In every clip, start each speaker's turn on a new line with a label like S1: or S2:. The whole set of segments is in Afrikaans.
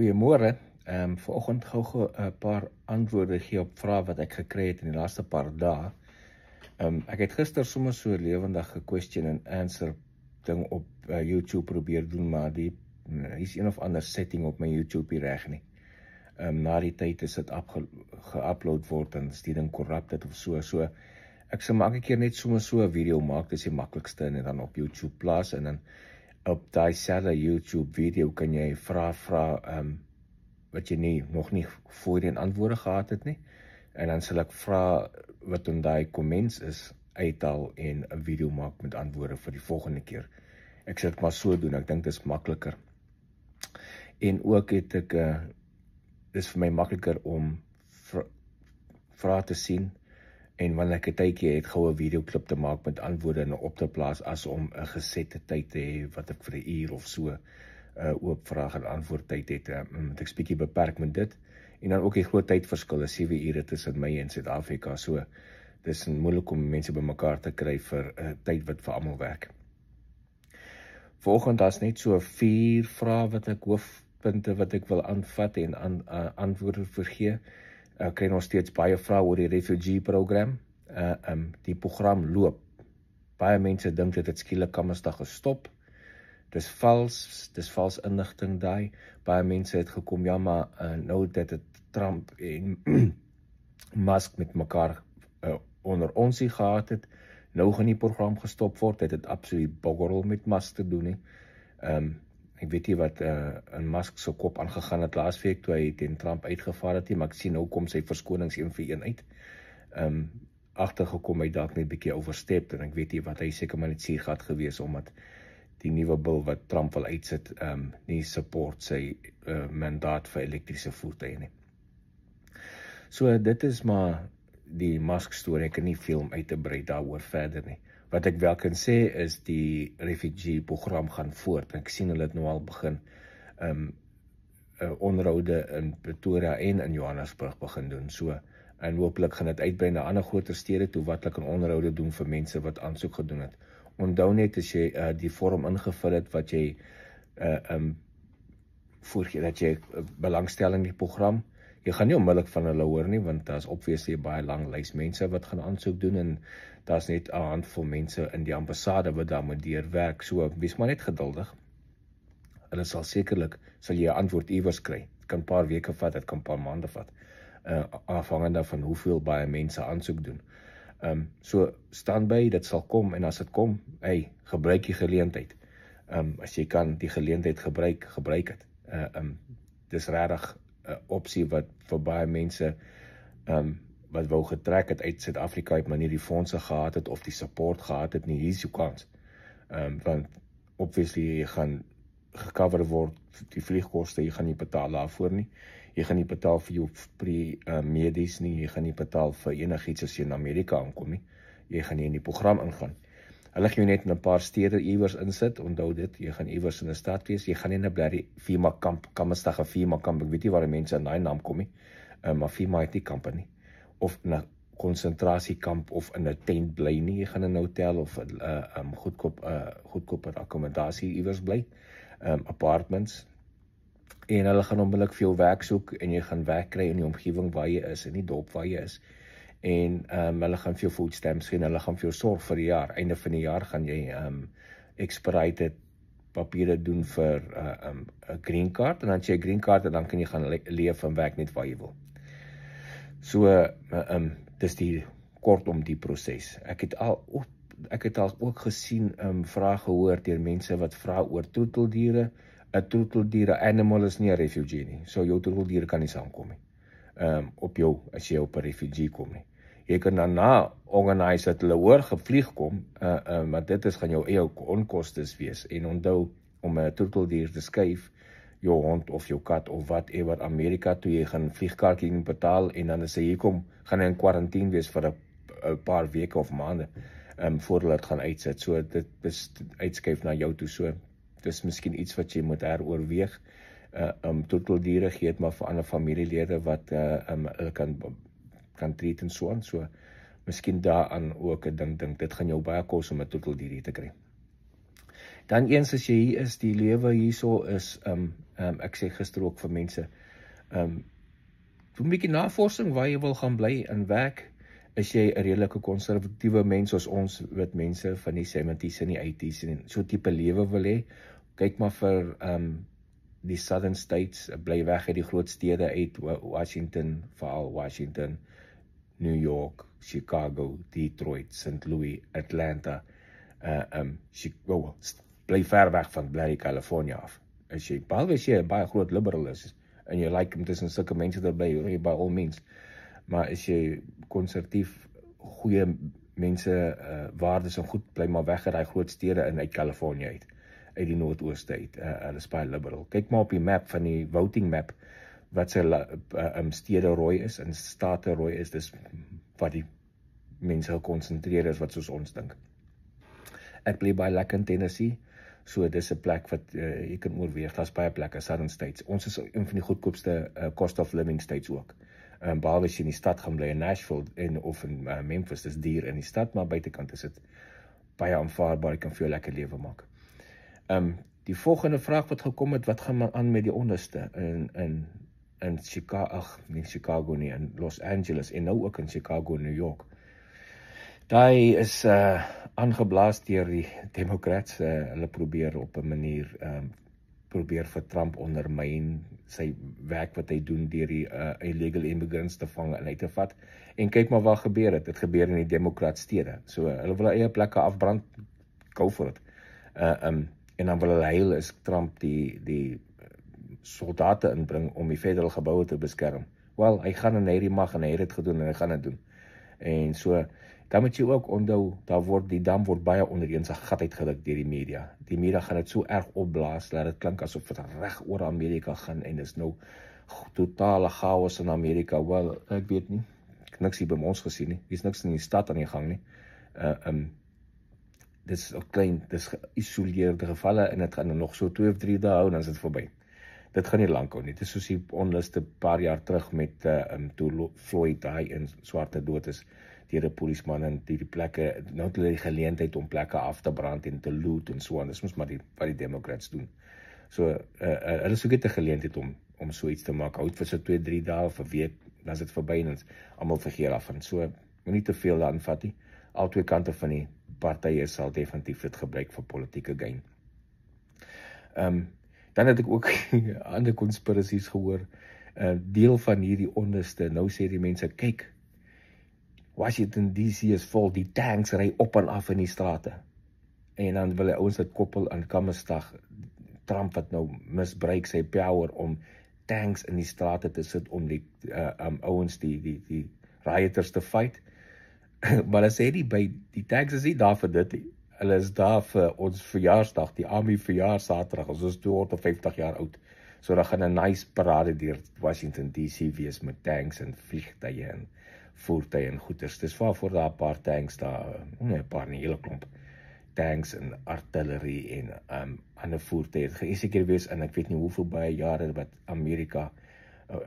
S1: Goeiemôre. Vanoggend gou 'n paar antwoorde gee op vrae wat ek gekry het in die laaste paar dae. Ek het gister sommer so 'n lewendige question and answer ding op YouTube probeer doen, maar hier's een of ander setting op my YouTube nie reg nie. Na die tyd is dit geupload word en is die ding corrupted of so. So ek sal maar elke keer net sommer so 'n video maak, dis die maklikste, en dan op YouTube plaas, en dan op daai selfe YouTube video kan jy vra wat jy nog nie voorheen antwoorde gehad het nie, en dan sal ek vra wat in daai comments is uithaal en 'n video maak met antwoorde vir die volgende keer. Ek sal dit maar so doen, ek dink dit is makliker. En ook het ek dis vir my makliker om vrae te sien, en wanneer ek 'n tydjie het, gou 'n videoklip te maak met antwoorde en op te plaas, as om 'n gesette tyd te hê wat ek vir 'n uur of so oop vraag en antwoord tyd het. Ek is bietjie beperk met dit, en dan ook die groot tydverskil is 7 ure tussen my en Suid-Afrika, so dis moeilik om mense bymekaar te kry vir 'n tyd wat vir almal werk. Vanoggend daar's net so 4 vrae wat ek hoofpunte wat ek wil aanvat en antwoorde vergee. Ek kry nog steeds baie vrae oor die refugee program. Die program loop. Baie mense dink dit het skielik Kamersdag gestop. Dis vals inligting daai. Baie mense het gekom, ja, maar nou dat het Trump en Musk met mekaar onder onsie gehad het, nou gaan die program gestop word. Het absoluut boggerel met Musk te doen nie. Ek weet nie wat in Musk se kop aangegaan het laasweek toe hy teen Trump uitgevaar het nie, maar ek sien nou kom sy verskonings een vir een uit. Agtergekom hy dalk net 'n bietjie overstep, en ek weet nie wat hy seker maar net suur gehad gewees omdat die nuwe bil wat Trump wil uitsit nie support sy mandaat vir elektriese voertuie nie. So dit is maar die Musk storie. Ek kan nie veel uit te brei daaroor verder nie. Wat ek wel kan sê is die refugee program gaan voort. Ek sien hulle het nou al begin onderhoude in Pretoria en in Johannesburg begin doen. So, en hopelik gaan dit uitbrei na ander groter stede toe wat hulle kan onderhoude doen vir mense wat aansoek gedoen het. Onthou net as jy die vorm ingevul het wat jy voorgee dat jy belangstel in die program, jy gaan nie onmiddellik van hulle hoor nie, want daar's obviously 'n baie lang lys mense wat gaan aansoek doen, en daar's net 'n handvol mense in die ambassade wat daar moet deurwerk. So wees maar net geduldig. Hulle sal sekerlik, sal jy 'n antwoord iewers kry. Dit kan 'n paar weke vat, dit kan 'n paar maande vat, afhangende van hoeveel baie mense aansoek doen. So staan by, dit sal kom, en as dit kom, gebruik die geleentheid. As jy kan die geleentheid gebruik het. Dis regtig 'n opsie wat vir baie mense wat wou getrek het uit Suid-Afrika het, maar nie die fondse gehad het of die support gehad het nie. Hier is jou kans. Want obviously jy gaan gecover word die vliegkoste, jy gaan nie betaal daarvoor nie. Jy gaan nie betaal vir jou pre-medies nie, jy gaan nie betaal vir enigiets as jy in Amerika aankom nie. Jy gaan nie in die program ingaan. Hulle gaan jou net in 'n paar stede iewers insit, onthou dit, jy gaan iewers in 'n stad wees, jy gaan nie in 'n blerrie FEMA kamp, Kamersdag 'n FEMA kamp, ek weet nie waar die mense aan daai naam kom nie, maar FEMA het nie kampe nie, of in 'n konsentrasiekamp of in 'n tent bly nie, jy gaan in 'n hotel of goedkoop akkommodasie iewers bly, apartments, en hulle gaan onmiddellik vir jou werk soek, en jy gaan werk kry in die omgewing waar jy is, in die dorp waar jy is, en hulle gaan vir jou food stamps gee, en hulle gaan vir jou sorg vir die jaar. Einde van die jaar gaan jy expedited papiere doen vir 'n green card, en dan jy 'n green card, en dan kan jy gaan leef en werk net waar jy wil. So, dis die kortom die proses. Ek het al ook gesien vrae gehoor deur mense wat vra oor troeteldiere. 'n Troeteldiere animal is nie 'n refugee nie, so jou troeteldiere kan nie saamkom nie, op jou, as jy op 'n refugee kom nie. Jy kan daarna organise dat hulle hoor gevlieg kom, maar dit gaan jou eie onkostes wees, en onthou, om 'n troeteldier te skuif, jou hond of jou kat of whatever, Amerika toe, jy gaan vliegkaartjie betaal, en dan as hy hier kom, gaan hy in quarantine wees vir 'n paar weke of maande, voor hulle dit gaan uitsit. So dit is uitskuif na jou toe, so dis miskien iets wat jy moet heroorweeg. Troeteldiere gee dit maar vir ander familielede wat hulle kan treat en so aan. So miskien daaraan ook 'n ding. Dit gaan jou baie kos om 'n troeteldier te kry. Dan eens as jy hier is, die lewe hierso is Ek sê gister ook vir mense, doen 'n bietjie navorsing waar jy wil gaan bly en werk. Is jy 'n redelike konservatiewe mens soos ons, wit mense van die 70s en die 80s en so tipe lewe wil hê? Kyk maar vir die Southern States, bly weg uit die groot stede uit, Washington, veral Washington, New York, Chicago, Detroit, St. Louis, Atlanta, bly ver weg van bly California af. Behalwe as jy 'n baie groot liberal is, en jy like om tussen sulke mense te bly, by all means, maar as jy konservatief, goeie mense, waardes en goed, bly maar weg uit die groot stede en uit California uit die Noordooste uit, hulle is baie liberal. Kyk maar op die map van die voting map, wat sy stede rooi is en state rooi is, dis wat die mense gekonsentreer is wat soos ons dink. Ek bly baie lekker in Tennessee, so dis 'n plek wat jy kan oorweeg, daar's baie plekke, Southern States. Ons is een van die goedkoopste cost of living states ook. Behalwe as jy in die stad gaan bly in Nashville of in Memphis, dis duur in die stad, maar buitekant is dit baie aanvaarbaar, jy kan vir jou lekker lewe maak. Die volgende vraag wat gekom het, wat gaan maar aan met die onderste in Chicago, nie Chicago nie, in Los Angeles en nou ook in Chicago, New York. Daai is aangeblaas deur die Democrats, hulle probeer op 'n manier probeer vir Trump ondermyn sy werk wat hy doen deur die illegal immigrants te vang en uit te vat. En kyk maar wat gebeur het. Dit gebeur in die Democrat stede. So hulle wil eie plekke afbrand, go for it. En dan wil hulle huil as Trump die soldate inbring om die federal geboue te beskerm. Wel, hy gaan en hy het die mag en hy het dit gedoen en hy gaan dit doen. En so, dan moet jy ook onthou, die dam word baie onderheen sy gat uitgedruk deur die media. Die media gaan dit so erg opblaas, dat dit klink asof dit reg oor Amerika gaan en dis nou totale chaos in Amerika. Wel, ek weet nie, ek het niks hier by ons gesien nie, hier is niks in die stad aan die gang nie. Dis klein, dis geïsoleerde gevalle en dit gaan nog so 2 of 3 dae hou en dan is dit verby. Dit gaan nie lank hou nie. Dit is soos die onluste paar jaar terug met toe Floyd daai in swarte dood is deur 'n polisman en die plekke, nou het hulle die geleentheid om plekke af te brand en te loot en so aan. Dis mos maar wat die Democrats doen. So, hulle soek net 'n geleentheid om so iets te maak. Houd vir so 2-3 dae of 'n week, dan is dit verby en almal vergeet daarvan. So, moenie te veel daaraan vat nie. Al twee kante van die partye sal definitief dit gebruik vir politieke gain. Dan het ek ook ander konspirasies gehoor. Deel van hierdie onderste, nou sê die mense, kyk, Washington DC is vol, die tanks ry op en af in die strate. En dan wil ons dit koppel aan Kammerstag, Trump wat nou misbruik sy power om tanks in die strate te sit om die ouens, die rioters te fight. Maar hulle sê die tanks is nie daar vir dit nie. Hulle is daar vir ons verjaarsdag, die Army verjaarszaterdag, ons is 250 jaar oud. So daar gaan 'n nice parade deur Washington DC wees met tanks en vliegtuie en voertuie en goeders. Dis waarvoor daar 'n paar tanks daar, nie 'n paar nie, hele klomp tanks en artillerie en ander voertuie. Het gaan seker wees en ek weet nie hoeveel baie jare wat Amerika,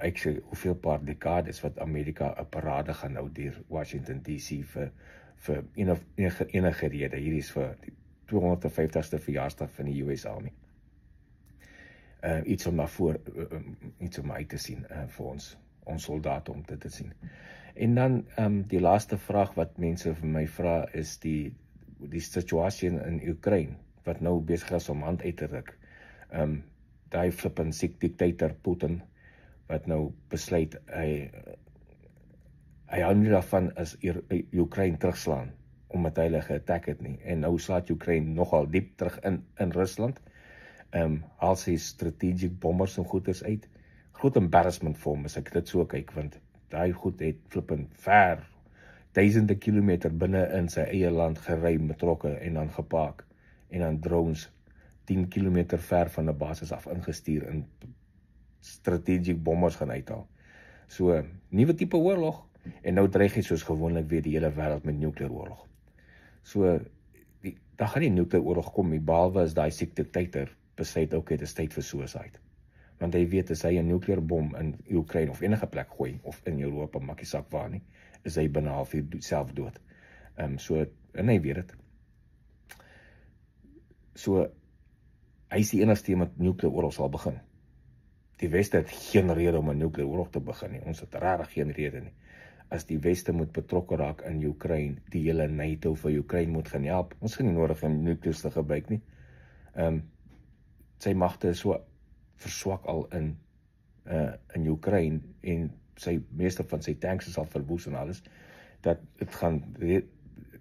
S1: ek sê hoeveel paar dekades wat Amerika 'n parade gaan hou deur Washington DC vir enige rede. Hierdie is vir die 250ste verjaarsdag van die US Army. Iets om uit te sien vir ons soldate om dit te sien. En dan die laaste vraag wat mense vir my vra is die situasie in Oekraïne wat nou besig is om hand uit te ruk. Daai flippin siek diktator Putin wat nou besluit hy hou nie daarvan as Oekraïne terugslaan omdat hy geattack het nie. En nou slaat Oekraïne nogal diep terug in Rusland. Haal sy strategic bombers en goeders uit. Groot embarrassment vir hom as ek dit so kyk, want daai goed het flippend ver, duisende kilometer binne in sy eie land gery met trokke en dan gepark. En dan drones 10 kilometer ver van 'n basis af ingestuur en strategic bombers gaan uithaal. So, nuwe tipe oorlog. En nou dreig hy soos gewoonlik weer die hele wêreld met nuklear oorlog. So, daar gaan nie nuklear oorlog kom nie, behalwe as daai siek diktator besluit, okay, dit is tyd vir suicide. Want hy weet, as hy 'n nuklear bom in Oekraïne of enige plek gooi, of in Europa, maak nie saak waar nie, is hy binne halfuur self dood. So, en hy weet dit. So, hy is die enigste wat nuklear oorlog sal begin. die Weste het geen rede om 'n nukleêre oorlog te begin nie. Ons het regtig geen rede nie. As die Weste moet betrokke raak in Oekraïne, die hele NATO vir Oekraïne moet gaan help. Ons gaan nie nodig om nukleus te gebruik nie. Sy magte is so verswak al in Oekraïne en meeste van sy tanks is al verwoes en alles, dat het gaan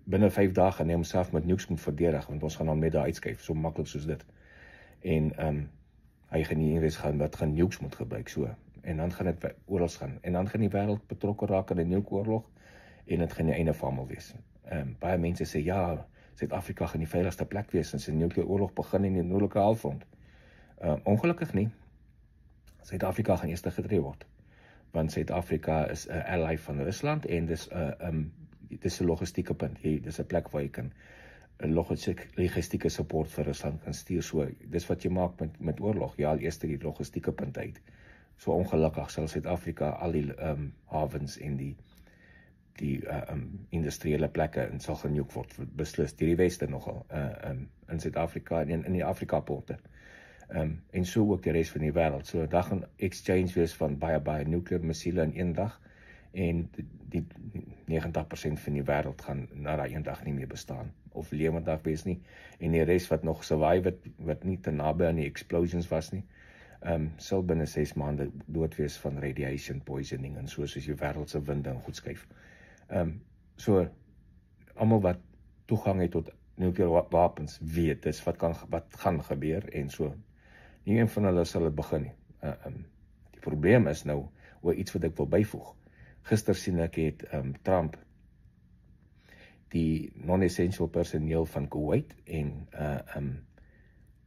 S1: binne 5 dae gaan hy homself met nukes moet verdedig, want ons gaan hom net daar uitskuif, so maklik soos dit. En hy gaan nie eens wat gaan nukes moet gebruik, so. En dan gaan dit oral gaan. En dan gaan die wêreld betrokke raak in 'n nukeoorlog en dit gaan die einde van almal wees. Baie mense sê ja, Suid-Afrika gaan die veiligste plek wees as 'n nukeoorlog begin in die noordelike halfrond. Ongelukkig nie. Suid-Afrika gaan eers getref word. Want Suid-Afrika is 'n ally van Rusland en dis 'n logistieke punt. Dis 'n plek waar jy kan 'n logistieke support vir Rusland kan stuur. So, dis wat jy maak met oorlog. Jy haal eers die logistieke punt uit. So ongelukkig sal Suid-Afrika al die havens en die industriële plekke en sal genuke word beslis deur die Weste nogal in Suid-Afrika en in die Afrika-porte. En so ook die res van die wêreld. So 'n dag 'n exchange wees van baie nuclear missiele in een dag en die 90% van die wêreld gaan na daai een dag nie meer bestaan of lewendig wees nie. En die res wat nog survive wat nie te naby aan die explosions was nie, sal binne 6 maande dood wees van radiation poisoning en soos die wêreld se winde en goed skuif. So almal wat toegang het tot nukleêre wapens weet dis wat gaan gebeur en so. Nie een van hulle sal dit begin nie. Die probleem is nou oor iets wat ek wil byvoeg. Gister sien ek het Trump die non-essential personeel van Kuwait en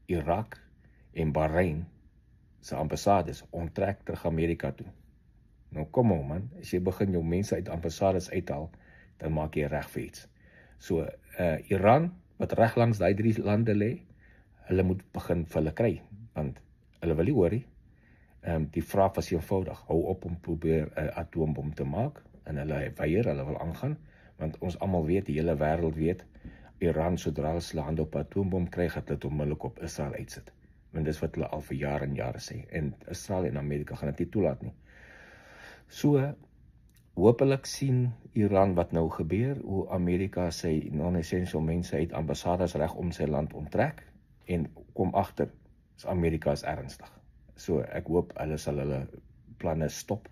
S1: Irak en Bahrein se ambassades onttrek terug Amerika toe. Nou kom on man, as jy begin jou mense uit ambassades uithaal, dan maak jy reg vir iets. So Iran, wat reg langs daai 3 lande lê, hulle moet begin vir hulle kry, want hulle wil nie hoor nie. Die vraag was eenvoudig, hou op om probeer 'n atoombom te maak, en hulle weier, hulle wil aangaan, want ons almal weet, die hele wêreld weet, Iran, sodra hulle hande op 'n atoombom kry, gaan dit onmiddellik op Israel uitsit. Want dis wat hulle al vir jare en jare sê, en Israel en Amerika gaan dit nie toelaat nie. So, hopelik sien Iran wat nou gebeur, hoe Amerika sy non-essential mense uit ambassades reg om sy land onttrek, en kom agter, Amerika is ernstig. So, ek hoop hulle sal hulle planne stop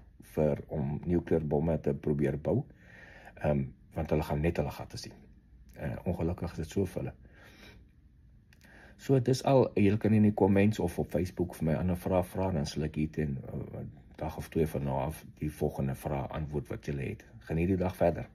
S1: om nuclear bomme te probeer bou, want hulle gaan net hulle gate sien. Ongelukkig is dit so vir hulle. So, dis al, jy kan in die comments of op Facebook vir my ander vrae vra, dan sal ek hier teen dag of 2 van nou af die volgende vraag antwoord wat julle het. Geniet die dag verder.